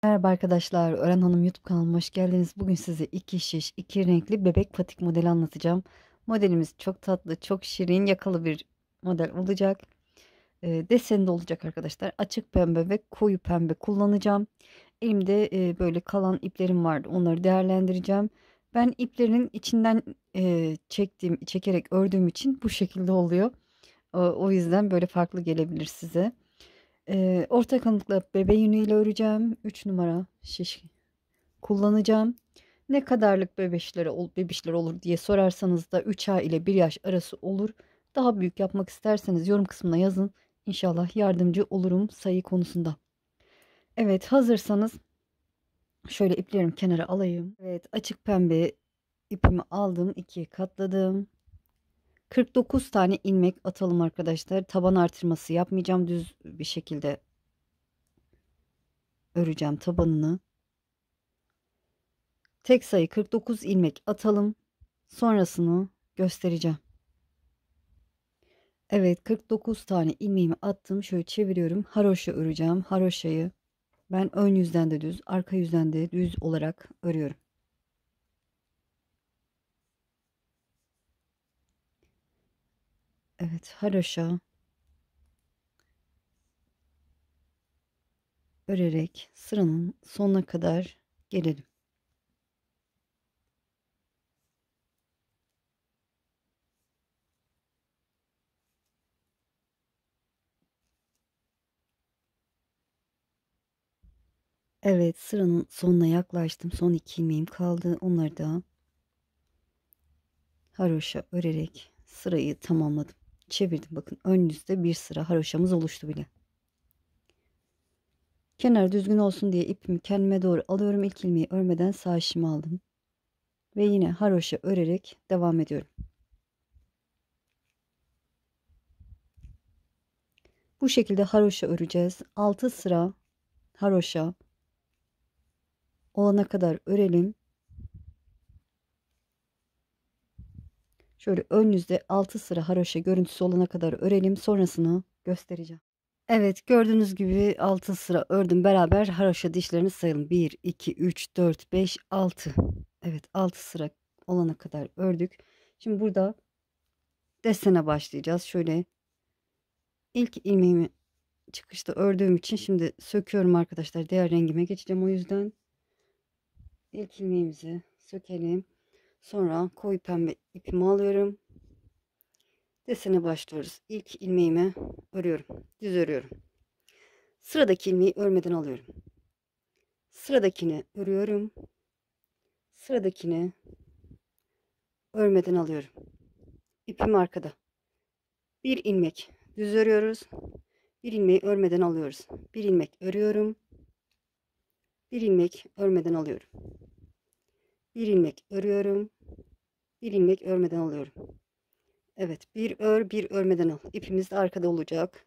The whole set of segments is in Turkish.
Merhaba arkadaşlar, Ören Hanım YouTube kanalıma hoş geldiniz. Bugün size iki şiş, iki renkli bebek patik modeli anlatacağım. Modelimiz çok tatlı, çok şirin, yakalı bir model olacak. Deseni de olacak arkadaşlar. Açık pembe ve koyu pembe kullanacağım. Elimde böyle kalan iplerim vardı. Onları değerlendireceğim. Ben iplerinin içinden çekerek ördüğüm için bu şekilde oluyor. O yüzden böyle farklı gelebilir size. Orta kalınlıkla bebe yünüyle öreceğim. 3 numara şiş kullanacağım. Ne kadarlık bebişler olur diye sorarsanız da 3 ay ile 1 yaş arası olur. Daha büyük yapmak isterseniz yorum kısmına yazın. İnşallah yardımcı olurum sayı konusunda. Evet, hazırsanız şöyle iplerimi kenara alayım. Evet, açık pembe ipimi aldım, ikiye katladım. 49 tane ilmek atalım arkadaşlar. Taban artırması yapmayacağım. Düz bir şekilde öreceğim tabanını. Tek sayı 49 ilmek atalım. Sonrasını göstereceğim. Evet, 49 tane ilmeğimi attım. Şöyle çeviriyorum. Haroşa öreceğim. Haroşayı ben ön yüzden de düz, arka yüzden de düz olarak örüyorum. Evet, haroşa örerek sıranın sonuna kadar gelelim. Evet, sıranın sonuna yaklaştım. Son iki ilmeğim kaldı. Onları da haroşa örerek sırayı tamamladım. Çevirdim. Bakın ön yüzde bir sıra haroşamız oluştu bile. Kenar düzgün olsun diye ipimi kendime doğru alıyorum. İlk ilmeği örmeden sağ işimi aldım. Ve yine haroşa örerek devam ediyorum. Bu şekilde haroşa öreceğiz. 6 sıra haroşa olana kadar örelim. Şöyle ön yüzde 6 sıra haroşa görüntüsü olana kadar örelim. Sonrasını göstereceğim. Evet, gördüğünüz gibi 6 sıra ördüm. Beraber haroşa dişlerini sayalım. 1, 2, 3, 4, 5, 6. Evet, 6 sıra olana kadar ördük. Şimdi burada desene başlayacağız. Şöyle ilk ilmeğimi çıkışta ördüğüm için şimdi söküyorum arkadaşlar. Diğer rengime geçeceğim, o yüzden ilk ilmeğimizi sökelim. Sonra koyu pembe ipimi alıyorum. Desene başlıyoruz. İlk ilmeğimi örüyorum. Düz örüyorum. Sıradaki ilmeği örmeden alıyorum. Sıradakini örüyorum. Sıradakini örmeden alıyorum. İpim arkada. Bir ilmek düz örüyoruz. Bir ilmeği örmeden alıyoruz. Bir ilmek örüyorum. Bir ilmek örmeden alıyorum. Bir ilmek örüyorum. Bir ilmek örmeden alıyorum. Evet, bir ör, bir örmeden al. İpimiz de arkada olacak.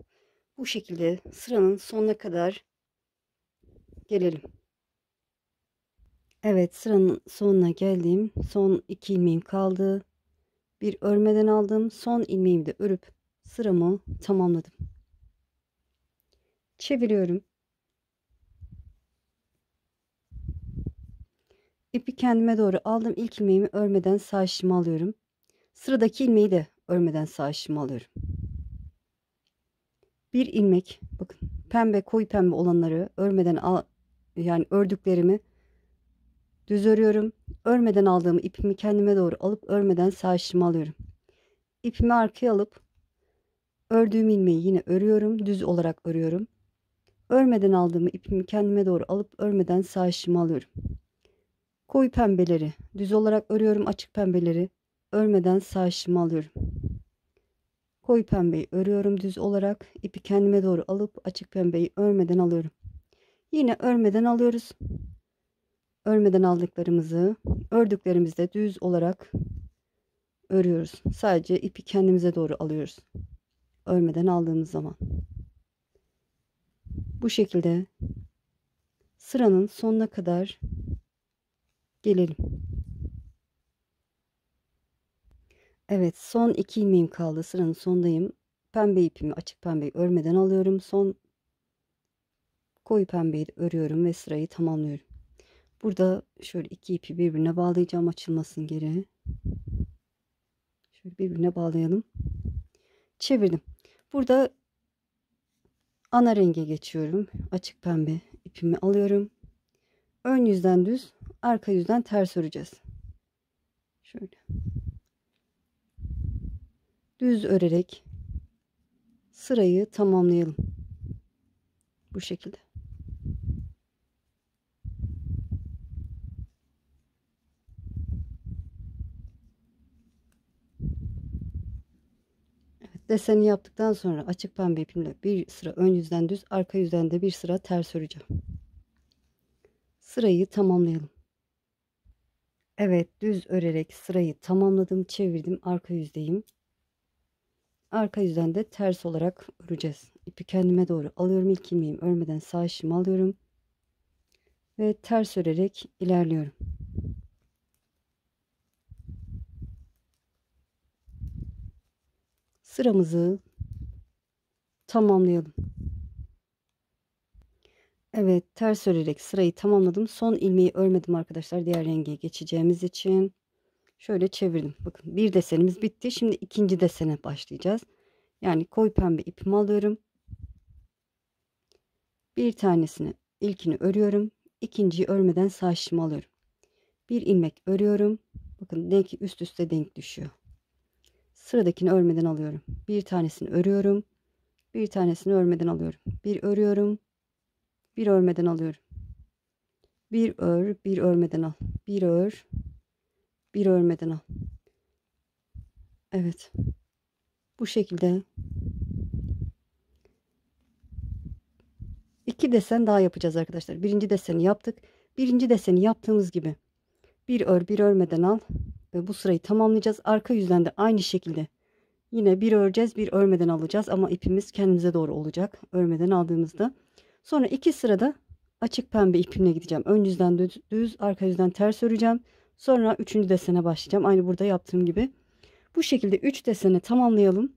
Bu şekilde sıranın sonuna kadar gelelim. Evet, sıranın sonuna geldim. Son iki ilmeğim kaldı. Bir örmeden aldım. Son ilmeğimi de örüp sıramı tamamladım. Çeviriyorum. İpi kendime doğru aldım. İlk ilmeğimi örmeden sağ işimi alıyorum. Sıradaki ilmeği de örmeden sağ işimi alıyorum. Bir ilmek, bakın pembe, koyu pembe olanları örmeden al, yani ördüklerimi düz örüyorum. Örmeden aldığım ipimi kendime doğru alıp örmeden sağ işimi alıyorum. İpimi arkaya alıp ördüğüm ilmeği yine örüyorum. Düz olarak örüyorum. Örmeden aldığım ipimi kendime doğru alıp örmeden sağ işimi alıyorum. Koyu pembeleri düz olarak örüyorum. Açık pembeleri örmeden sağ işimi alıyorum. Koyu pembeyi örüyorum düz olarak. İpi kendime doğru alıp açık pembeyi örmeden alıyorum. Yine örmeden alıyoruz. Örmeden aldıklarımızı ördüklerimizde düz olarak örüyoruz. Sadece ipi kendimize doğru alıyoruz. Örmeden aldığımız zaman. Bu şekilde sıranın sonuna kadar gelelim. Evet, son iki ilmeğim kaldı. Sıranın sondayım. Pembe ipimi, açık pembeyi örmeden alıyorum. Son Koyu pembeyi de örüyorum ve sırayı tamamlıyorum. Burada şöyle iki ipi birbirine bağlayacağım, açılmasın geri. Şöyle birbirine bağlayalım. Çevirdim. Burada ana renge geçiyorum. Açık pembe ipimi alıyorum. Ön yüzden düz, arka yüzden ters öreceğiz. Şöyle. Düz örerek sırayı tamamlayalım. Bu şekilde. Evet, deseni yaptıktan sonra açık pembe ipimle bir sıra ön yüzden düz, arka yüzden de bir sıra ters öreceğim. Sırayı tamamlayalım. Evet, düz örerek sırayı tamamladım, çevirdim, arka yüzdeyim. Arka yüzden de ters olarak öreceğiz. İpi kendime doğru alıyorum, ilk ilmeğimi örmeden sağ işimi alıyorum ve ters örerek ilerliyorum. Sıramızı tamamlayalım. Evet, ters örerek sırayı tamamladım. Son ilmeği örmedim arkadaşlar, diğer renge geçeceğimiz için. Şöyle çevirdim. Bakın, bir desenimiz bitti. Şimdi ikinci desene başlayacağız. Yani koyu pembe ipimi alıyorum. Bir tanesini, ilkini örüyorum. İkinciyi örmeden sağ işimi alıyorum. Bir ilmek örüyorum. Bakın, denk üst üste denk düşüyor. Sıradakini örmeden alıyorum. Bir tanesini örüyorum. Bir tanesini örmeden alıyorum. Bir örüyorum. Bir örmeden alıyorum. Bir ör, bir örmeden al. Bir ör, bir örmeden al. Evet. Bu şekilde iki desen daha yapacağız arkadaşlar. Birinci deseni yaptık. Birinci deseni yaptığımız gibi bir ör, bir örmeden al ve bu sırayı tamamlayacağız. Arka yüzden de aynı şekilde yine bir öreceğiz, bir örmeden alacağız ama ipimiz kendimize doğru olacak örmeden aldığımızda. Sonra iki sırada açık pembe ipimle gideceğim. Ön yüzden düz, arka yüzden ters öreceğim. Sonra üçüncü desene başlayacağım. Aynı burada yaptığım gibi. Bu şekilde 3 deseni tamamlayalım.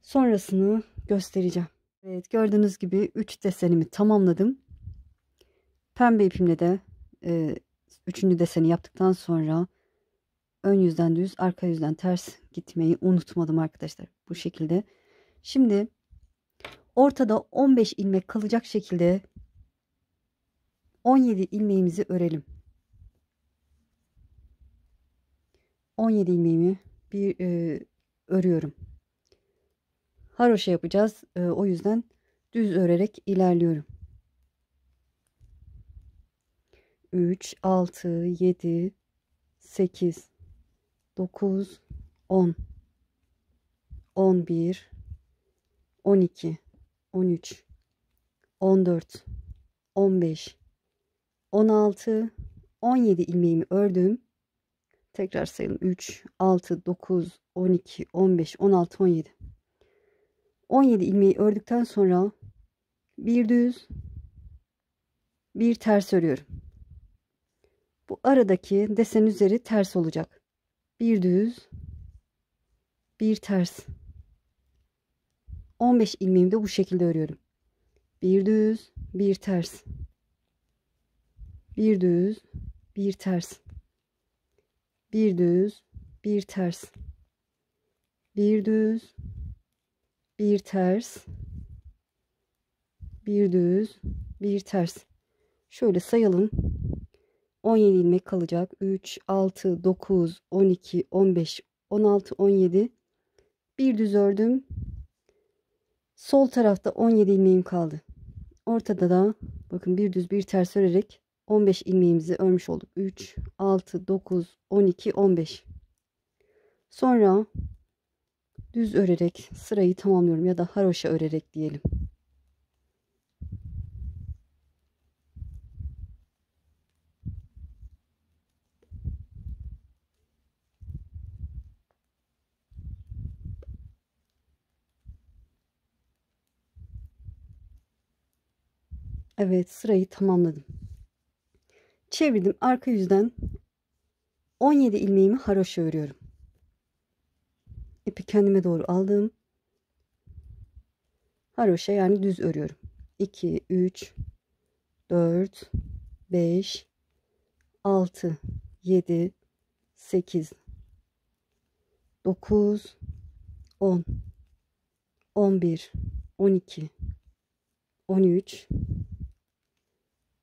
Sonrasını göstereceğim. Evet, gördüğünüz gibi 3 desenimi tamamladım. Pembe ipimle de üçüncü deseni yaptıktan sonra ön yüzden düz, arka yüzden ters gitmeyi unutmadım arkadaşlar. Bu şekilde. Şimdi ortada 15 ilmek kalacak şekilde 17 ilmeğimizi örelim. 17 ilmeğimi bir örüyorum. Haroşa yapacağız. O yüzden düz örerek ilerliyorum. 3, 6, 7, 8, 9, 10, 11, 12, 13, 14, 15, 16, 17 ilmeğimi ördüm. Tekrar sayalım. 3, 6, 9, 12, 15, 16, 17. 17 ilmeği ördükten sonra bir düz, bir ters örüyorum. Bu aradaki desen üzeri ters olacak. Bir düz, bir ters. 15 ilmeğimi de bu şekilde örüyorum. Bir düz, bir ters. Bir düz, bir ters. Bir düz, bir ters. Bir düz, bir ters. Bir düz, bir ters. Şöyle sayalım. 17 ilmek kalacak. 3, 6, 9, 12, 15, 16, 17. Bir düz ördüm. Sol tarafta 17 ilmeğim kaldı. Ortada da bakın bir düz bir ters örerek 15 ilmeğimizi örmüş olduk. 3, 6, 9, 12, 15. Sonra düz örerek sırayı tamamlıyorum ya da haroşa örerek diyelim. Evet, sırayı tamamladım. Çevirdim, arka yüzden 17 ilmeğimi haroşa örüyorum. İpi kendime doğru aldım. Haroşa yani düz örüyorum. 2, 3, 4, 5, 6, 7, 8, 9, 10, 11, 12, 13,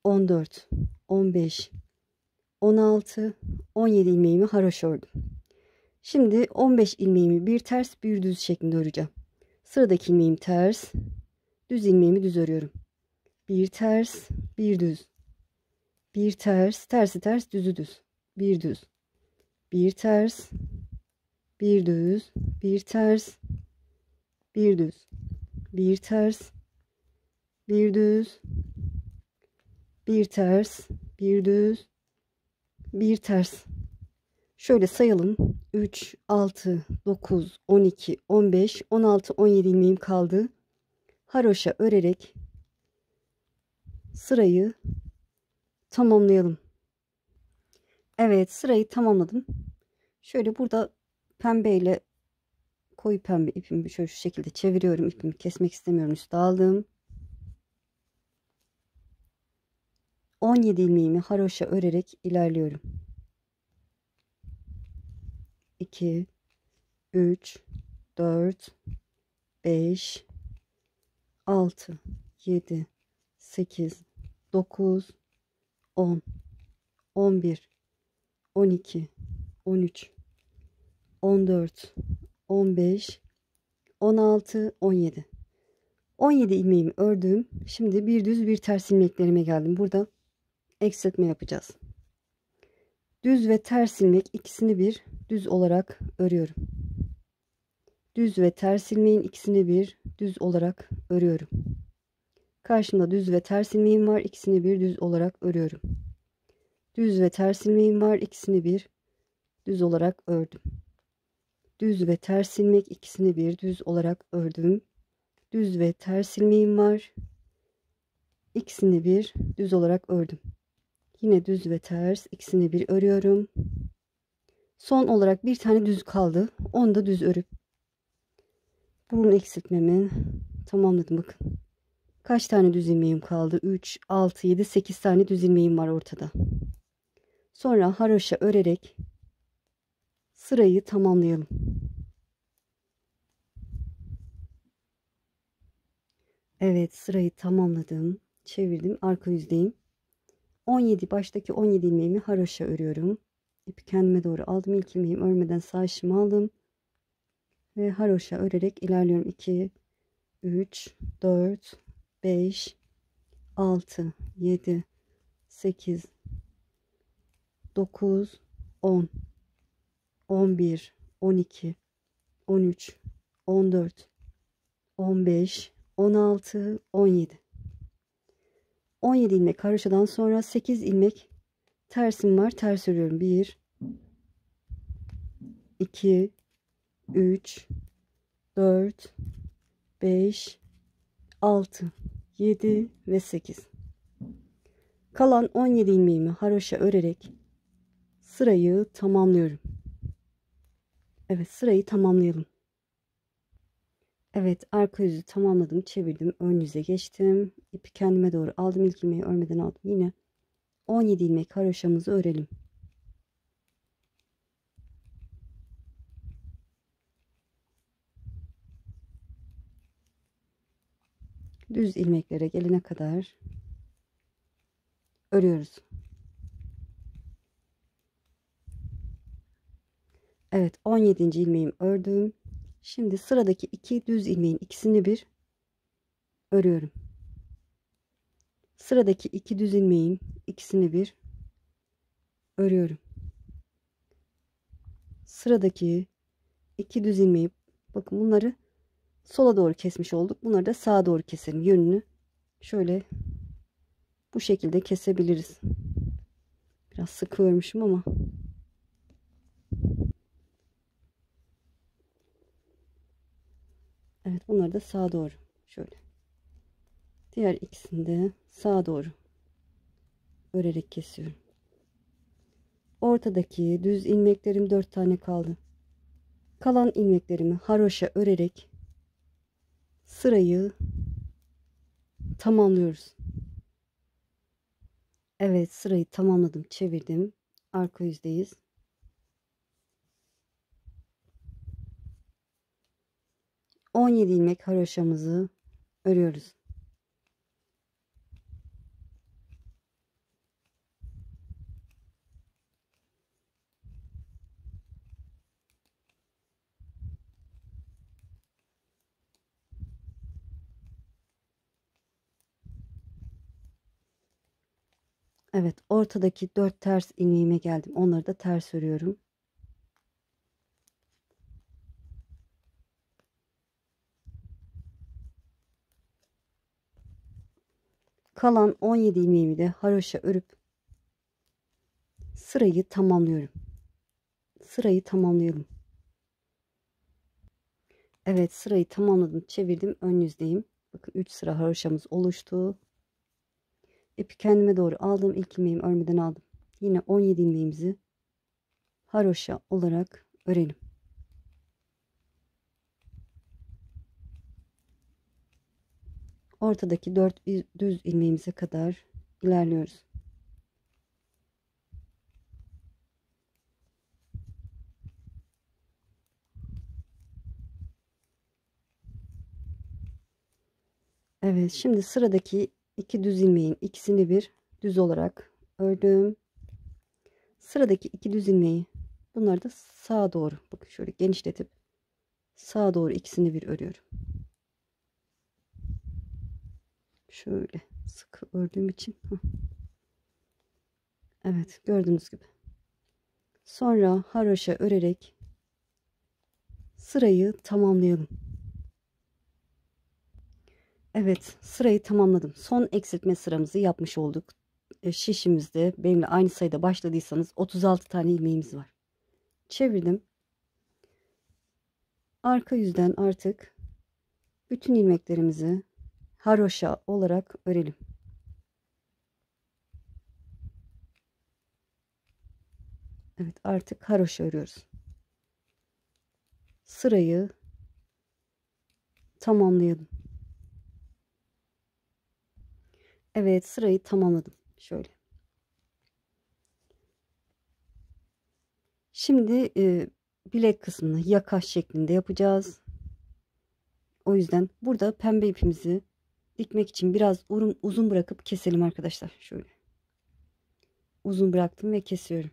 14, 15, 16, 17 ilmeğimi haroşa ördüm. Şimdi 15 ilmeğimi bir ters bir düz şeklinde öreceğim. Sıradaki ilmeğim ters, düz ilmeğimi düz örüyorum. Bir ters, bir düz. Bir ters, tersi ters, düzü düz. Bir düz. Bir ters, bir düz, bir ters, bir düz. Bir ters, bir düz, bir ters, bir düz, bir ters. Şöyle sayalım. 3, 6, 9, 12, 15, 16, 17 ilmeğim kaldı. Haroşa örerek sırayı tamamlayalım. Evet, sırayı tamamladım. Şöyle burada pembeyle koyu pembe ipimi şöyle şu şekilde çeviriyorum. İpimi kesmek istemiyorum. Üstü aldım. 17 ilmeğimi haroşa örerek ilerliyorum. 2, 3, 4, 5, 6, 7, 8, 9, 10, 11, 12, 13, 14, 15, 16, 17. 17 ilmeğimi ördüm. Şimdi bir düz bir ters ilmeklerime geldim. Burada eksiltme yapacağız. Düz ve ters ilmek ikisini bir düz olarak örüyorum. Düz ve ters ilmeğin ikisini bir düz olarak örüyorum. Karşımda düz ve ters ilmeğim var. İkisini bir düz olarak örüyorum. Düz ve ters ilmeğim var. İkisini bir düz olarak ördüm. Düz ve ters ilmek ikisini bir düz olarak ördüm. Düz ve ters ilmeğim var. İkisini bir düz olarak ördüm. Yine düz ve ters ikisini bir örüyorum. Son olarak bir tane düz kaldı. Onu da düz örüp burun eksiltmemi tamamladım. Bakın. Kaç tane düz ilmeğim kaldı? 3, 6, 7, 8 tane düz ilmeğim var ortada. Sonra haroşa örerek sırayı tamamlayalım. Evet, sırayı tamamladım. Çevirdim. Arka yüzdeyim. 17 baştaki 17 ilmeğimi haroşa örüyorum. İpi kendime doğru aldım. İlk ilmeğimi örmeden sağ işimi aldım. Ve haroşa örerek ilerliyorum. 2, 3, 4, 5, 6, 7, 8, 9, 10, 11, 12, 13, 14, 15, 16, 17. 17 ilmek haroşadan sonra 8 ilmek tersim var. Ters örüyorum. 1, 2, 3, 4, 5, 6, 7 ve 8. Kalan 17 ilmeğimi haroşa örerek sırayı tamamlıyorum. Evet, sırayı tamamlayalım. Evet, arka yüzü tamamladım. Çevirdim. Ön yüze geçtim. İpi kendime doğru aldım. İlk ilmeği örmeden aldım. Yine 17 ilmek haroşamızı örelim. Düz ilmeklere gelene kadar örüyoruz. Evet, 17. ilmeğimi ördüm. Şimdi sıradaki 2 düz ilmeğin ikisini bir örüyorum. Sıradaki 2 düz ilmeğin ikisini bir örüyorum. Sıradaki 2 düz ilmeği, bakın bunları sola doğru kesmiş olduk. Bunları da sağa doğru keselim. Yönünü şöyle bu şekilde kesebiliriz. Biraz sıkı örmüşüm ama. Evet, bunları da sağa doğru şöyle. Diğer ikisini de sağa doğru örerek kesiyorum. Ortadaki düz ilmeklerim 4 tane kaldı. Kalan ilmeklerimi haroşa örerek sırayı tamamlıyoruz. Evet, sırayı tamamladım, çevirdim. Arka yüzdeyiz. 17 ilmek haroşamızı örüyoruz. Evet, ortadaki 4 ters ilmeğime geldim. Onları da ters örüyorum. Kalan 17 ilmeğimi de haroşa örüp sırayı tamamlıyorum. Sırayı tamamlayalım. Evet, sırayı tamamladım, çevirdim, ön yüzdeyim. Bakın 3 sıra haroşamız oluştu. İpi kendime doğru aldım, ilk ilmeğimi örmeden aldım. Yine 17 ilmeğimizi haroşa olarak örelim. Ortadaki 4 düz ilmeğimize kadar ilerliyoruz. Evet, şimdi sıradaki 2 düz ilmeğin ikisini bir düz olarak ördüm. Sıradaki 2 düz ilmeği, bunları da sağa doğru, bakın şöyle genişletip sağa doğru ikisini bir örüyorum. Şöyle sıkı ördüğüm için. Evet, gördüğünüz gibi. Sonra haroşa örerek sırayı tamamlayalım. Evet, sırayı tamamladım. Son eksiltme sıramızı yapmış olduk. Şişimizde benimle aynı sayıda başladıysanız 36 tane ilmeğimiz var. Çevirdim. Arka yüzden artık bütün ilmeklerimizi haroşa olarak örelim. Evet, artık haroşa örüyoruz. Sırayı tamamlayalım. Evet, sırayı tamamladım. Şöyle. Şimdi bilek kısmını yaka şeklinde yapacağız. O yüzden burada pembe ipimizi dikmek için biraz uzun bırakıp keselim arkadaşlar. Şöyle. Uzun bıraktım ve kesiyorum.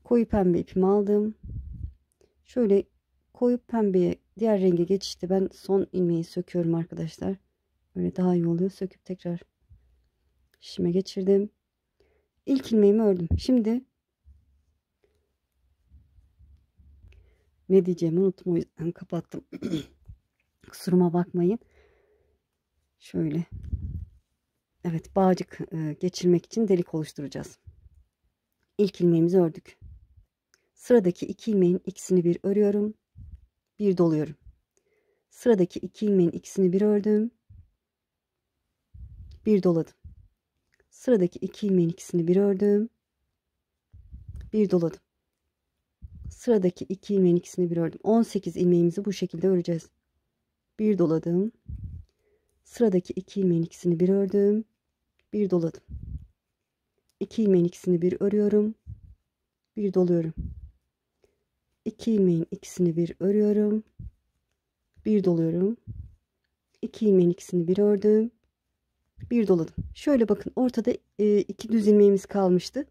Koyu pembe ipimi aldım. Şöyle koyu pembeye, diğer renge geçişte ben son ilmeği söküyorum arkadaşlar. Böyle daha iyi oluyor. Söküp tekrar şişime geçirdim. İlk ilmeğimi ördüm. Şimdi ne diyeceğimi unuttum, o yüzden kapattım. Kusuruma bakmayın. Şöyle. Evet, bağcık geçirmek için delik oluşturacağız. İlk ilmeğimizi ördük. Sıradaki 2 ilmeğin ikisini bir örüyorum. Bir doluyorum. Sıradaki 2 ilmeğin ikisini bir ördüm. Bir doladım. Sıradaki 2 ilmeğin ikisini bir ördüm. Bir doladım. Sıradaki 2 ilmeğin ikisini bir ördüm. 18 ilmeğimizi bu şekilde öreceğiz. Bir doladım. Sıradaki 2 ilmeğin ikisini bir ördüm. Bir doladım. 2 ilmeğin ikisini bir örüyorum. Bir doluyorum. 2 ilmeğin ikisini bir örüyorum. Bir doluyorum. 2 ilmeğin ikisini bir ördüm. Bir doladım. Şöyle bakın, ortada 2 düz ilmeğimiz kalmıştı.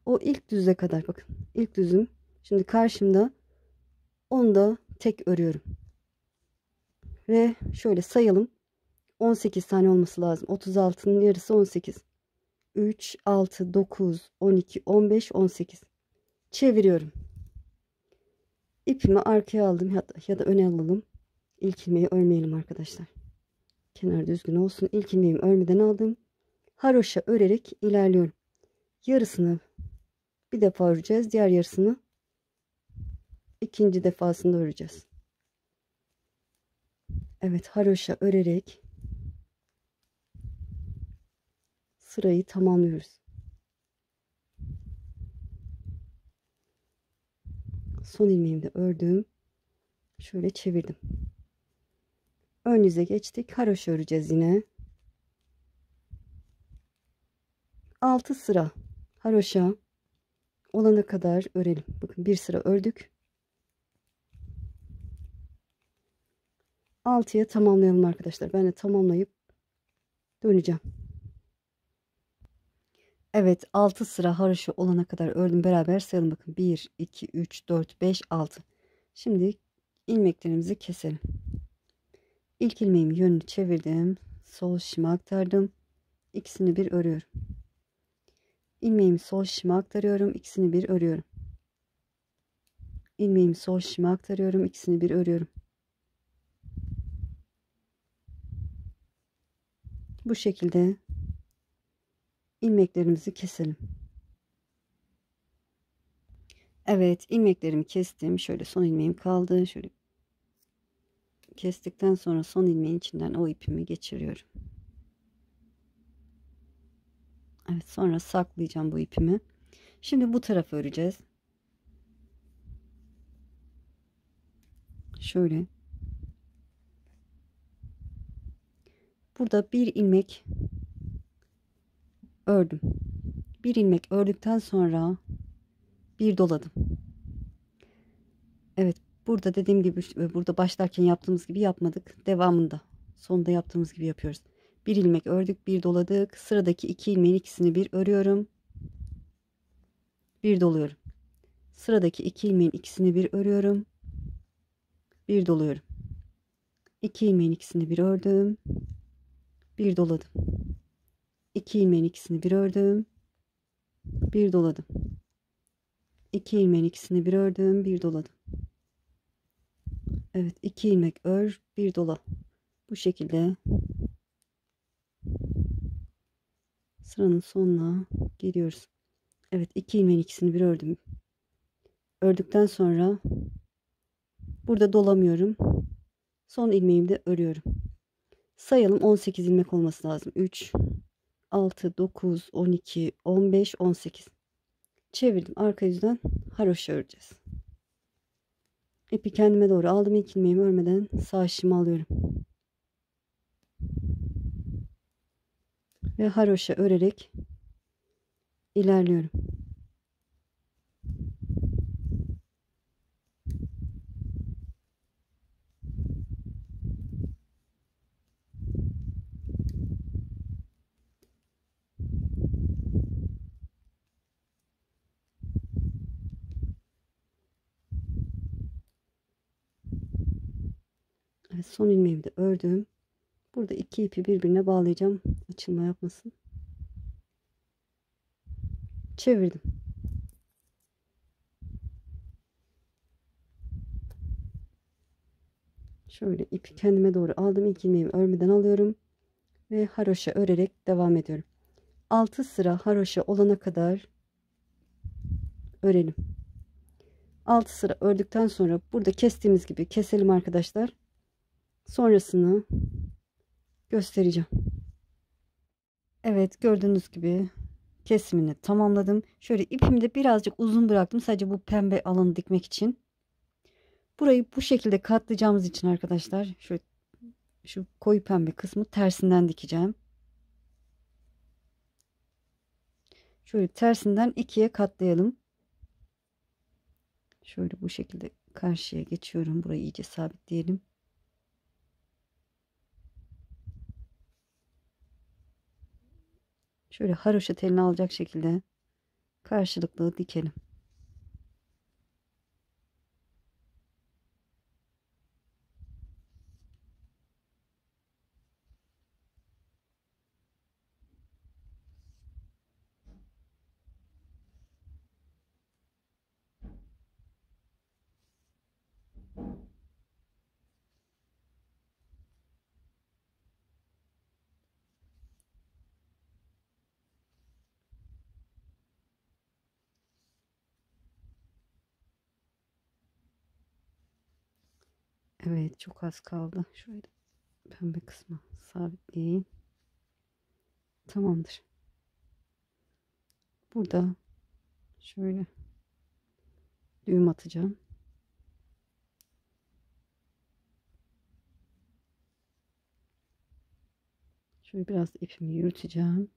O ilk düze kadar bakın. İlk düzüm. Şimdi karşımda, onu da tek örüyorum. Ve şöyle sayalım. 18 tane olması lazım. 36'nın yarısı 18. 3, 6, 9, 12, 15, 18. Çeviriyorum. İpimi arkaya aldım ya da öne alalım. İlk ilmeği örmeyelim arkadaşlar. Kenar düzgün olsun. İlk ilmeğimi örmeden aldım. Haroşa örerek ilerliyorum. Yarısını bir defa öreceğiz. Diğer yarısını ikinci defasında öreceğiz. Evet, haroşa örerek sırayı tamamlıyoruz. Son ilmeğimi de ördüm. Şöyle çevirdim. ön yüze geçtik. Haroşa öreceğiz yine. 6 sıra haroşa olana kadar örelim. Bakın bir sıra ördük. 6'ya tamamlayalım arkadaşlar. Ben de tamamlayıp döneceğim. Evet, 6 sıra haroşa olana kadar ördüm. Beraber sayalım bakın. 1 2 3 4 5 6. Şimdi ilmeklerimizi keselim. İlk ilmeğimi yönünü çevirdim. Sol şişime aktardım. İkisini bir örüyorum. İlmeğimi sol şişime aktarıyorum. İkisini bir örüyorum. İlmeğimi sol şişime aktarıyorum. İkisini bir örüyorum. Bu şekilde ilmeklerimizi keselim. Evet, ilmeklerimi kestim. Şöyle son ilmeğim kaldı. Şöyle kestikten sonra son ilmeğin içinden o ipimi geçiriyorum. Evet, sonra saklayacağım bu ipimi. Şimdi bu tarafı öreceğiz. Şöyle. Burada bir ilmek ördüm. Bir ilmek ördükten sonra bir doladım. Evet, burada dediğim gibi burada başlarken yaptığımız gibi yapmadık. Devamında sonunda yaptığımız gibi yapıyoruz. Bir ilmek ördük, bir doladık. Sıradaki iki ilmeğin ikisini bir örüyorum. Bir doluyorum. Sıradaki iki ilmeğin ikisini bir örüyorum. Bir doluyorum. İki ilmeğin ikisini bir ördüm. Bir doladım. İki ilmeğin ikisini bir ördüm. Bir doladım. İki ilmeğin ikisini bir ördüm. Bir doladım. Evet, iki ilmek ör, bir dola. Bu şekilde sıranın sonuna geliyoruz. Evet, iki ilmeğin ikisini bir ördüm. Ördükten sonra burada dolamıyorum. Son ilmeğimi de örüyorum. Sayalım, 18 ilmek olması lazım. 3, 6, 9, 12, 15, 18. Çevirdim. Arka yüzden haroşa öreceğiz. İpi kendime doğru aldım. İlk ilmeğimi örmeden sağ şişimi alıyorum. Ve haroşa örerek ilerliyorum. Evet, son ilmeğimi de ördüm. Burada iki ipi birbirine bağlayacağım. Açılma yapmasın. Çevirdim. Şöyle ipi kendime doğru aldım. İlk ilmeğimi örmeden alıyorum. Ve haroşa örerek devam ediyorum. 6 sıra haroşa olana kadar örelim. 6 sıra ördükten sonra burada kestiğimiz gibi keselim arkadaşlar. Sonrasını göstereceğim. Evet, gördüğünüz gibi kesimini tamamladım. Şöyle ipimi de birazcık uzun bıraktım. Sadece bu pembe alanı dikmek için. Burayı bu şekilde katlayacağımız için arkadaşlar şöyle şu koyu pembe kısmı tersinden dikeceğim. Şöyle tersinden ikiye katlayalım. Şöyle bu şekilde karşıya geçiyorum. Burayı iyice sabitleyelim. Şöyle haroşa telini alacak şekilde karşılıklı dikelim. Evet, çok az kaldı. Şöyle pembe kısmı sabitleyeyim. Tamamdır. Burada şöyle düğüm atacağım. Şöyle biraz ipimi yürüteceğim.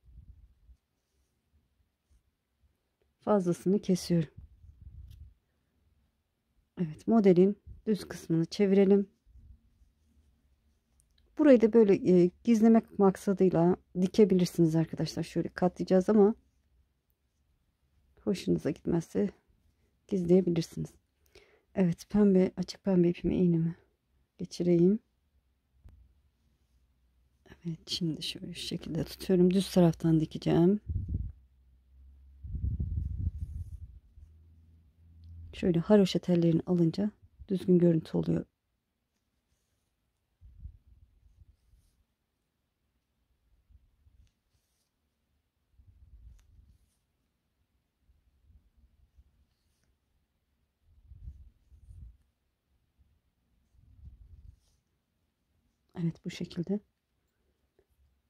Fazlasını kesiyorum. Evet, modelin düz kısmını çevirelim. Burayı da böyle gizlemek maksadıyla dikebilirsiniz arkadaşlar. Şöyle katlayacağız ama hoşunuza gitmezse gizleyebilirsiniz. Evet, açık pembe ipimi iğnemi geçireyim. Evet, şimdi şöyle şu şekilde tutuyorum. Düz taraftan dikeceğim. Şöyle haroşa tellerini alınca düzgün görüntü oluyor. Evet, bu şekilde.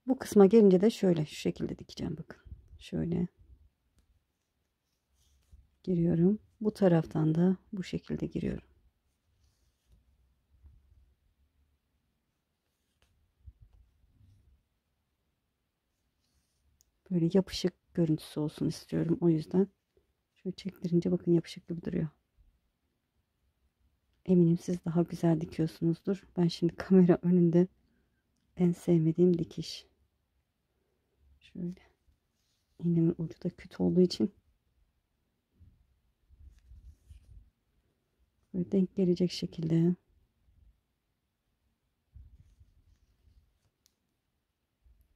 Bu kısma gelince de şöyle şu şekilde dikeceğim, bakın. Şöyle giriyorum. Bu taraftan da bu şekilde giriyorum. Böyle yapışık görüntüsü olsun istiyorum. O yüzden şöyle çektirince bakın yapışık gibi duruyor. Eminim siz daha güzel dikiyorsunuzdur. Ben şimdi kamera önünde en sevmediğim dikiş. Şöyle. İğnemin ucu da küt olduğu için böyle denk gelecek şekilde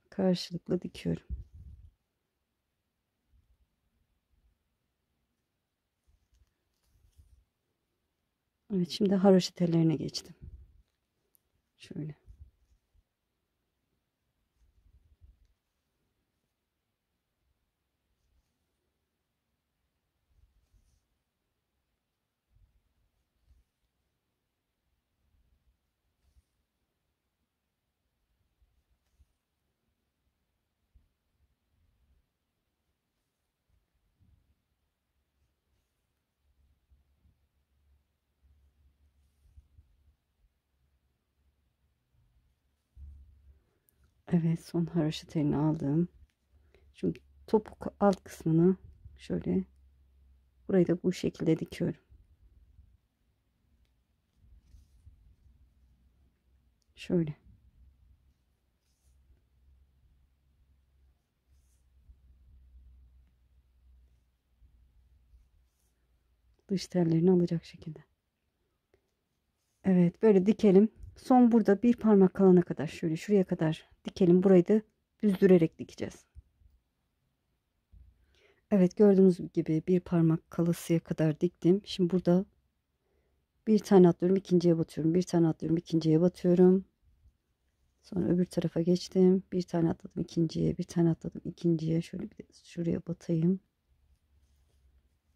karşılıklı dikiyorum. Evet, şimdi haroşa tellerine geçtim. Şöyle. Evet, son haroşa telini aldım. Şimdi topuk alt kısmını şöyle, burayı da bu şekilde dikiyorum. Şöyle. Dış tellerini alacak şekilde. Evet, böyle dikelim. Son burada bir parmak kalana kadar şöyle şuraya kadar dikelim. Burayı da düzdürerek dikeceğiz. Evet, gördüğünüz gibi bir parmak kalasıya kadar diktim. Şimdi burada bir tane atlıyorum, ikinciye batıyorum. Bir tane atlıyorum, ikinciye batıyorum. Sonra öbür tarafa geçtim. Bir tane atladım ikinciye, bir tane atladım ikinciye. Şöyle bir de şuraya batayım.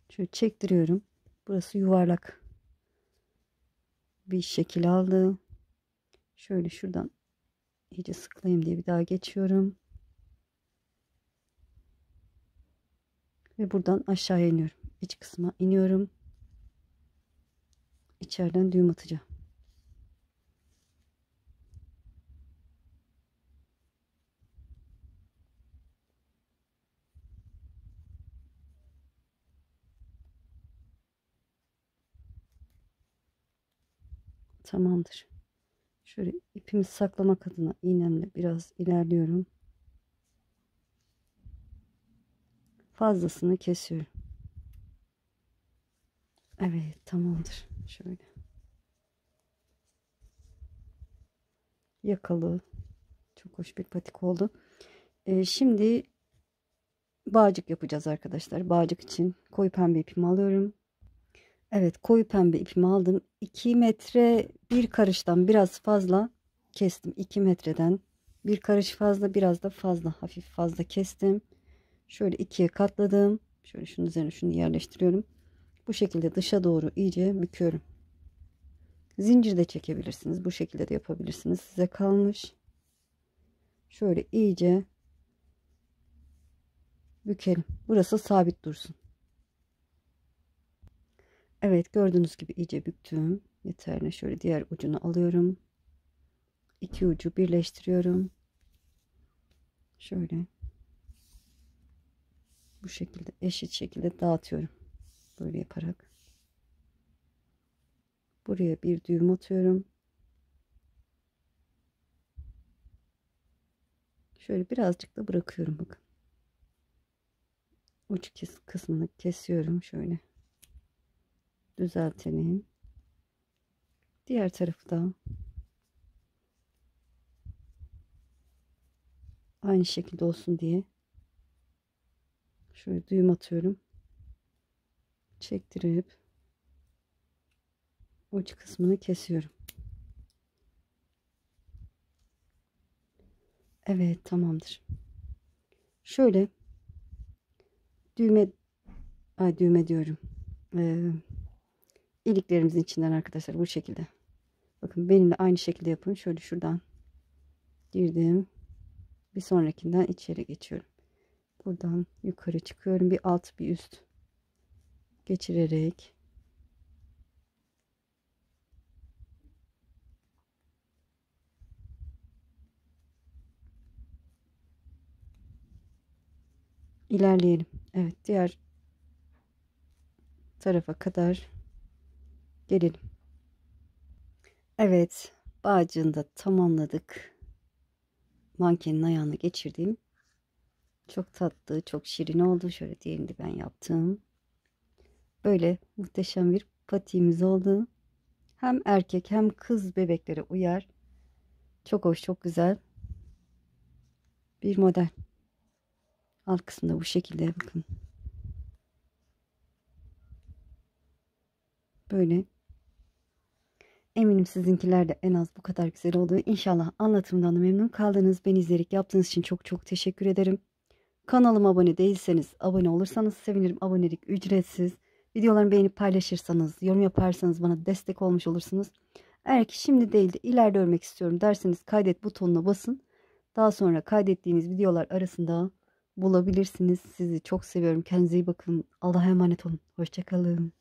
Şöyle çektiriyorum. Burası yuvarlak bir şekil aldı. Şöyle şuradan iyice sıklayayım diye bir daha geçiyorum. Ve buradan aşağıya iniyorum. İç kısma iniyorum. İçeriden düğüm atacağım. Tamamdır. Şöyle ipimi saklamak adına iğnemle biraz ilerliyorum. Fazlasını kesiyorum. Evet, tamamdır. Şöyle yakalı, çok hoş bir patik oldu. Şimdi bağcık yapacağız arkadaşlar. Bağcık için koyu pembe ipimi alıyorum. Evet, koyu pembe ipimi aldım. 2 metre bir karıştan biraz fazla kestim. 2 metreden bir karış fazla, biraz da fazla, hafif fazla kestim. Şöyle ikiye katladım. Şöyle şunun üzerine şunu yerleştiriyorum. Bu şekilde dışa doğru iyice büküyorum. Zincir de çekebilirsiniz. Bu şekilde de yapabilirsiniz. Size kalmış. Şöyle iyice bükelim. Burası sabit dursun. Evet, gördüğünüz gibi iyice büktüm. Yeterli. Şöyle diğer ucunu alıyorum. İki ucu birleştiriyorum. Şöyle bu şekilde eşit şekilde dağıtıyorum. Böyle yaparak. Buraya bir düğüm atıyorum. Şöyle birazcık da bırakıyorum bakın. Uç kısmını kesiyorum şöyle. Düzeltelim. Diğer tarafı da aynı şekilde olsun diye şöyle düğüm atıyorum. Çektirip uç kısmını kesiyorum. Evet, tamamdır. Şöyle düğme düğme diyorum. İliklerimizin içinden arkadaşlar bu şekilde. Bakın benimle aynı şekilde yapın. Şöyle şuradan girdim. Bir sonrakinden içeri geçiyorum. Buradan yukarı çıkıyorum. Bir alt bir üst geçirerek ilerleyelim. Evet, diğer tarafa kadar gelelim. Evet, bağcığını da tamamladık. Mankenin ayağına geçirdim. Çok tatlı, çok şirin oldu. Şöyle diğerini de ben yaptım. Böyle muhteşem bir patiğimiz oldu. Hem erkek hem kız bebeklere uyar. Çok hoş, çok güzel bir model. Alt kısmında bu şekilde bakın. Böyle. Eminim sizinkiler de en az bu kadar güzel oldu. İnşallah anlatımdan da memnun kaldınız. Beni izleyerek yaptığınız için çok çok teşekkür ederim. Kanalıma abone değilseniz abone olursanız sevinirim. Abonelik ücretsiz. Videolarımı beğenip paylaşırsanız, yorum yaparsanız bana destek olmuş olursunuz. Eğer ki şimdi değil de ileride örmek istiyorum derseniz kaydet butonuna basın. Daha sonra kaydettiğiniz videolar arasında bulabilirsiniz. Sizi çok seviyorum. Kendinize iyi bakın. Allah'a emanet olun. Hoşça kalın.